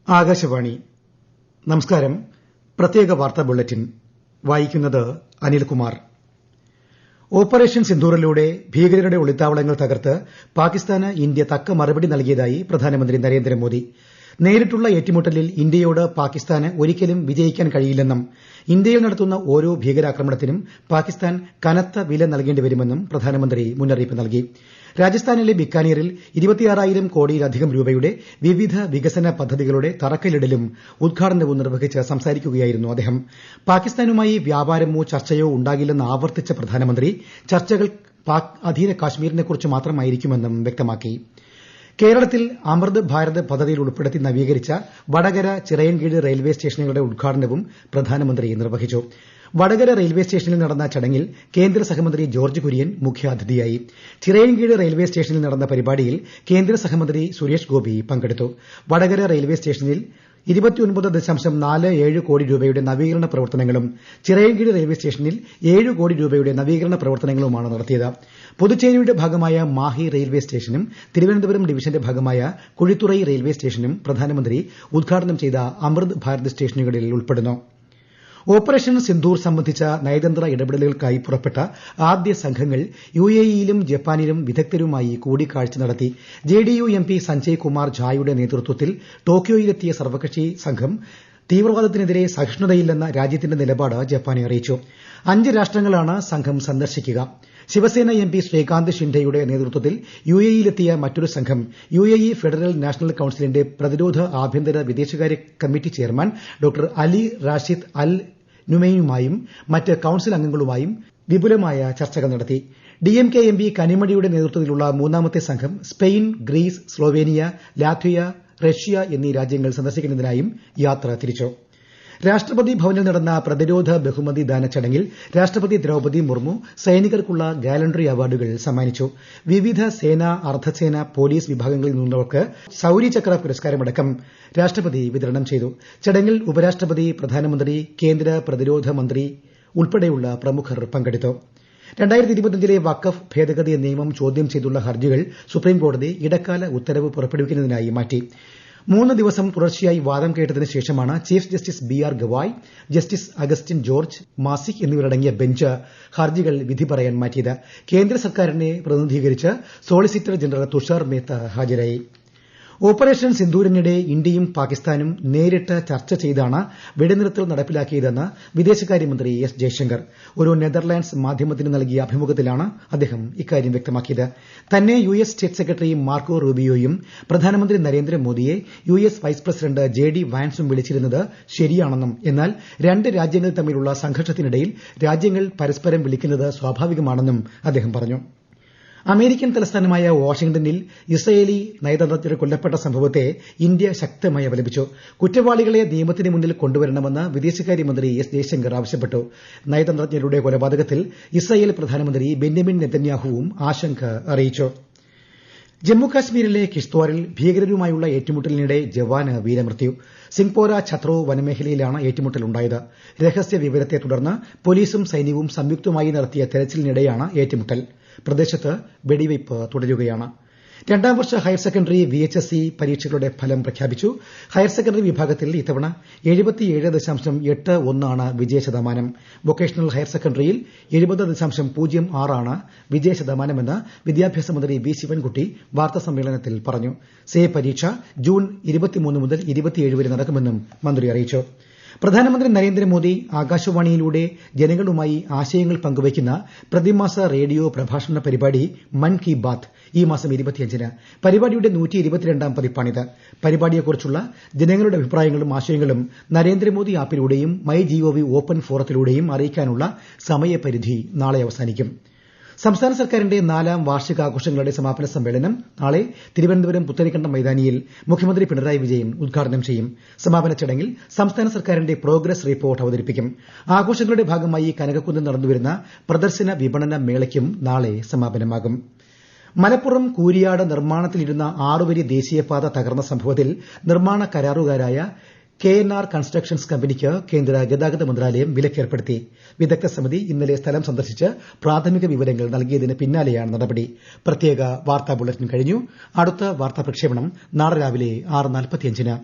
ആകാശവാണി നമസ്കാരം. പ്രത്യേക വാർത്താ ബുള്ളറ്റിൻ വായിക്കുന്നത് അനിൽകുമാർ. ഓപ്പറേഷൻ സിന്ദൂറിലൂടെ ഭീകരരുടെ ഒളിത്താവളങ്ങൾ തകർത്ത് പാകിസ്ഥാന് ഇന്ത്യ തക്ക മറുപടി നൽകിയതായി പ്രധാനമന്ത്രി നരേന്ദ്രമോദി. നേരിട്ടുള്ള ഏറ്റുമുട്ടലിൽ ഇന്ത്യയോട് പാകിസ്ഥാന് ഒരിക്കലും വിജയിക്കാൻ കഴിയില്ലെന്നും ഇന്ത്യയിൽ നടത്തുന്ന ഓരോ ഭീകരാക്രമണത്തിനും പാകിസ്ഥാൻ കനത്ത വില നൽകേണ്ടി വരുമെന്നും പ്രധാനമന്ത്രി മുന്നറിയിപ്പ് നൽകി. രാജസ്ഥാനിലെ ബിക്കാനീറിൽ 26,000 കോടിയിലധികം രൂപയുടെ വിവിധ വികസന പദ്ധതികളുടെ തറക്കല്ലിടലും ഉദ്ഘാടനവും നിർവഹിച്ച് സംസാരിക്കുകയായിരുന്നു അദ്ദേഹം. പാകിസ്ഥാനുമായി വ്യാപാരമോ ചർച്ചയോ ഉണ്ടാകില്ലെന്ന് ആവർത്തിച്ച പ്രധാനമന്ത്രി ചർച്ചകൾ പാക് അധീന കാശ്മീരിനെക്കുറിച്ച് മാത്രമായിരിക്കുമെന്നും വ്യക്തമാക്കി. കേരളത്തിൽ അമൃത് ഭാരത് പദ്ധതിയിൽ ഉൾപ്പെടുത്തി നവീകരിച്ച വടകര ചിറയൻകീഴ് റെയിൽവേ സ്റ്റേഷനുകളുടെ ഉദ്ഘാടനവും പ്രധാനമന്ത്രി നിർവഹിച്ചു. വടകര റെയിൽവേ സ്റ്റേഷനിൽ നടന്ന ചടങ്ങിൽ കേന്ദ്ര സഹമന്ത്രി ജോർജ് കുര്യൻ മുഖ്യാതിഥിയായി. ചിറയൻകീഴ് റെയിൽവേ സ്റ്റേഷനിൽ നടന്ന പരിപാടിയിൽ കേന്ദ്ര സഹമന്ത്രി സുരേഷ് ഗോപി പങ്കെടുത്തു. വടകര റെയിൽവേ സ്റ്റേഷനിൽ 29.47 കോടി രൂപയുടെ നവീകരണ പ്രവർത്തനങ്ങളും ചിറയൻകീഴ് റെയിൽവേ സ്റ്റേഷനിൽ 7 കോടി രൂപയുടെ നവീകരണ പ്രവർത്തനങ്ങളുമാണ് നടത്തിയത്. പുതുച്ചേരിയുടെ ഭാഗമായ മാഹി റെയിൽവേ സ്റ്റേഷനും തിരുവനന്തപുരം ഡിവിഷന്റെ ഭാഗമായ കുഴിത്തുറൈ റെയിൽവേ സ്റ്റേഷനും പ്രധാനമന്ത്രി ഉദ്ഘാടനം ചെയ്ത അമൃത് ഭാരത് സ്റ്റേഷനുകളിൽ ഉൾപ്പെടുന്നു. ഓപ്പറേഷൻ സിന്ദൂർ സംബന്ധിച്ച നയതന്ത്ര ഇടപെടലുകൾക്കായി പുറപ്പെട്ട ആദ്യ സംഘങ്ങൾ യുഎഇയിലും ജപ്പാനിലും വിദഗ്ധരുമായി കൂടിക്കാഴ്ച നടത്തി. ജെഡിയു എംപി സഞ്ജയ് കുമാർ ഝായുടെ നേതൃത്വത്തിൽ ടോക്കിയോയിലെത്തിയ സർവകക്ഷി സംഘം തീവ്രവാദത്തിനെതിരെ സഹിഷ്ണുതയില്ലെന്ന രാജ്യത്തിന്റെ നിലപാട് ജപ്പാനെ അറിയിച്ചു. 5 രാഷ്ട്രങ്ങളാണ് സംഘം സന്ദർശിക്കുക. ശിവസേന എംപി ശ്രീകാന്ത് ഷിൻഡെയുടെ നേതൃത്വത്തിൽ യുഎഇയിലെത്തിയ മറ്റൊരു സംഘം യുഎഇ ഫെഡറൽ നാഷണൽ കൌൺസിലിന്റെ പ്രതിരോധ ആഭ്യന്തര വിദേശകാര്യ committee chairman doctor Ali Rashid Al നുമൈയുമായും മറ്റ് കൌൺസിൽ അംഗങ്ങളുമായും വിപുലമായ ചർച്ചകൾ നടത്തി. ഡിഎംകെ എംപി കനിമൊഴിയുടെ നേതൃത്വത്തിലുള്ള മൂന്നാമത്തെ സംഘം Spain, Greece, Slovenia, Latvia, Russia എന്നീ രാജ്യങ്ങൾ സന്ദർശിക്കുന്നതിനായും യാത്ര തിരിച്ചു. രാഷ്ട്രപതി ഭവനിൽ നടന്ന പ്രതിരോധ ബഹുമതി ദാന ചടങ്ങിൽ രാഷ്ട്രപതി ദ്രൌപദി മുർമു സൈനികർക്കുള്ള ഗാലൻട്രി അവാർഡുകൾ സമ്മാനിച്ചു. വിവിധ സേന, അർദ്ധസേന, പോലീസ് വിഭാഗങ്ങളിൽ നിന്നുള്ളവർക്ക് ശൌര്യചക്ര പുരസ്കാരമടക്കം രാഷ്ട്രപതി വിതരണം ചെയ്തു. ചടങ്ങിൽ ഉപരാഷ്ട്രപതി, പ്രധാനമന്ത്രി, കേന്ദ്ര പ്രതിരോധ മന്ത്രി ഉൾപ്പെടെയുള്ള പ്രമുഖർ പങ്കെടുത്തു. 2025 വഖഫ് ഭേദഗതി നിയമം ചോദ്യം ചെയ്തുള്ള ഹർജികൾ സുപ്രീംകോടതി ഇടക്കാല ഉത്തരവ് പുറപ്പെടുവിക്കുന്നതിനായി മാറ്റി. 3 ദിവസം തുടർച്ചയായി വാദം കേട്ടതിന് ശേഷമാണ് chief justice B R. Gavai, justice Augustine George, Masih എന്നിവരടങ്ങിയ ബെഞ്ച് ഹർജികൾ വിധി പറയാൻ മാറ്റിയത്. കേന്ദ്ര സർക്കാരിനെ പ്രതിനിധീകരിച്ച് സോളിസിറ്റർ ജനറൽ തുഷാർ മേത്ത ഹാജരായി. ഓപ്പറേഷൻ സിന്ദൂരിനിടെ ഇന്ത്യയും പാകിസ്ഥാനും നേരിട്ട് ചർച്ച ചെയ്താണ് വെടിനിർത്തൽ നടപ്പിലാക്കിയതെന്ന് വിദേശകാര്യമന്ത്രി എസ് ജയശങ്കർ ഒരു നെതർലാൻഡ്സ് മാധ്യമത്തിന് നൽകിയ അഭിമുഖത്തിലാണ് അദ്ദേഹം ഇക്കാര്യം വ്യക്തമാക്കിയത്. തന്നെ യുഎസ് സ്റ്റേറ്റ് സെക്രട്ടറി മാർക്കോ റൂബിയോയും പ്രധാനമന്ത്രി നരേന്ദ്രമോദിയെ യുഎസ് വൈസ് പ്രസിഡന്റ് ജെഡി വാൻസും വിളിച്ചിരുന്നത് ശരിയാണെന്നും എന്നാൽ 2 രാജ്യങ്ങൾ തമ്മിലുള്ള സംഘർഷത്തിനിടയിൽ രാജ്യങ്ങൾ പരസ്പരം വിളിക്കുന്നത് സ്വാഭാവികമാണെന്നും അദ്ദേഹം പറഞ്ഞു. അമേരിക്കൻ തലസ്ഥാനമായ വാഷിംഗ്ടണിൽ ഇസ്രയേലി നയതന്ത്രജ്ഞർ കൊല്ലപ്പെട്ട സംഭവത്തെ ഇന്ത്യ ശക്തമായി അപലപിച്ചു. കുറ്റവാളികളെ നിയമത്തിന് മുന്നിൽ കൊണ്ടുവരണമെന്ന് വിദേശകാര്യമന്ത്രി എസ് ജയശങ്കർ ആവശ്യപ്പെട്ടു. നയതന്ത്രജ്ഞരുടെ കൊലപാതകത്തിൽ ഇസ്രയേൽ പ്രധാനമന്ത്രി ബെന്യാമിൻ നെതന്യാഹുവും ആശങ്ക അറിയിച്ചു. ജമ്മുകാശ്മീരിലെ കിഷ്ത്വാറിൽ ഭീകരരുമായുള്ള ഏറ്റുമുട്ടലിനിടെ ജവാന് വീരമൃത്യു. സിംഗ്പോര ഛത്രോ വനമേഖലയിലാണ് ഏറ്റുമുട്ടലുണ്ടായത്. രഹസ്യ വിവരത്തെ തുടർന്ന് പോലീസും സൈന്യവും സംയുക്തമായി നടത്തിയ തെരച്ചിലിനിടെയാണ് ഏറ്റുമുട്ടൽ. പ്രദേശത്ത് വെടിവയ്പ് തുടരുകയാണ്. 2ാം വർഷ ഹയർ സെക്കൻഡറി വിഎച്ച്എസ്ഇ പരീക്ഷകളുടെ ഫലം പ്രഖ്യാപിച്ചു. ഹയർ സെക്കൻഡറി വിഭാഗത്തിൽ ഇത്തവണ 77.81 വിജയശതമാനം. വൊക്കേഷണൽ ഹയർ സെക്കൻഡറിയിൽ 70.06 വിജയശതമാനമെന്ന് വിദ്യാഭ്യാസ മന്ത്രി വി ശിവൻകുട്ടി വാർത്താസമ്മേളനത്തിൽ പറഞ്ഞു. സേ പരീക്ഷ ജൂൺ 23 മുതൽ 27 വരെ നടക്കുമെന്നും മന്ത്രി അറിയിച്ചു. പ്രധാനമന്ത്രി നരേന്ദ്രമോദി ആകാശവാണിയിലൂടെ ജനങ്ങളുമായി ആശയങ്ങൾ പങ്കുവയ്ക്കുന്ന പ്രതിമാസ റേഡിയോ പ്രഭാഷണ പരിപാടി മൻ കി ബാത്ത് ഈ മാസം 25-ന്. പരിപാടിയുടെ 122ാം പതിപ്പാണിത്. പരിപാടിയെക്കുറിച്ചുള്ള ജനങ്ങളുടെ അഭിപ്രായങ്ങളും ആശയങ്ങളും നരേന്ദ്രമോദി ആപ്പിലൂടെയും മൈ ജിഒവി ഓപ്പൺ ഫോറത്തിലൂടെയും അറിയിക്കാനുള്ള സമയപരിധി നാളെ അവസാനിക്കും. സംസ്ഥാന സർക്കാരിന്റെ 4ാം വാർഷികാഘോഷങ്ങളുടെ സമാപന സമ്മേളനം നാളെ തിരുവനന്തപുരം പുത്തരിക്കണ്ടം മൈതാനിയിൽ മുഖ്യമന്ത്രി പിണറായി വിജയൻ ഉദ്ഘാടനം ചെയ്യും. സമാപന ചടങ്ങിൽ സംസ്ഥാന സർക്കാരിന്റെ പ്രോഗ്രസ് റിപ്പോർട്ട് അവതരിപ്പിക്കും. ആഘോഷങ്ങളുടെ ഭാഗമായി കനകക്കുന്നിൽ നടന്നുവരുന്ന പ്രദർശന വിപണന മേളയ്ക്കും നാളെ സമാപനമാകും. മലപ്പുറം കൂരിയാട് നിർമ്മാണത്തിലിരുന്ന 6 വരി ദേശീയപാത തകർന്ന സംഭവത്തിൽ നിർമ്മാണ കരാറുകാരായ KNR കൺസ്ട്രക്ഷൻസ് കമ്പനിക്ക് കേന്ദ്ര ഗതാഗത മന്ത്രാലയം വിലക്കേർപ്പെടുത്തി. വിദഗ്ധ സമിതി ഇന്നലെ സ്ഥലം സന്ദർശിച്ച് പ്രാഥമിക വിവരങ്ങൾ നൽകിയതിന് പിന്നാലെയാണ് നടപടി. പ്രത്യേക വാർത്താ ബുള്ളറ്റിൻ കഴിഞ്ഞു. അടുത്ത വാർത്താ പ്രക്ഷേപണം നാളെ രാവിലെ 6:45-ന്.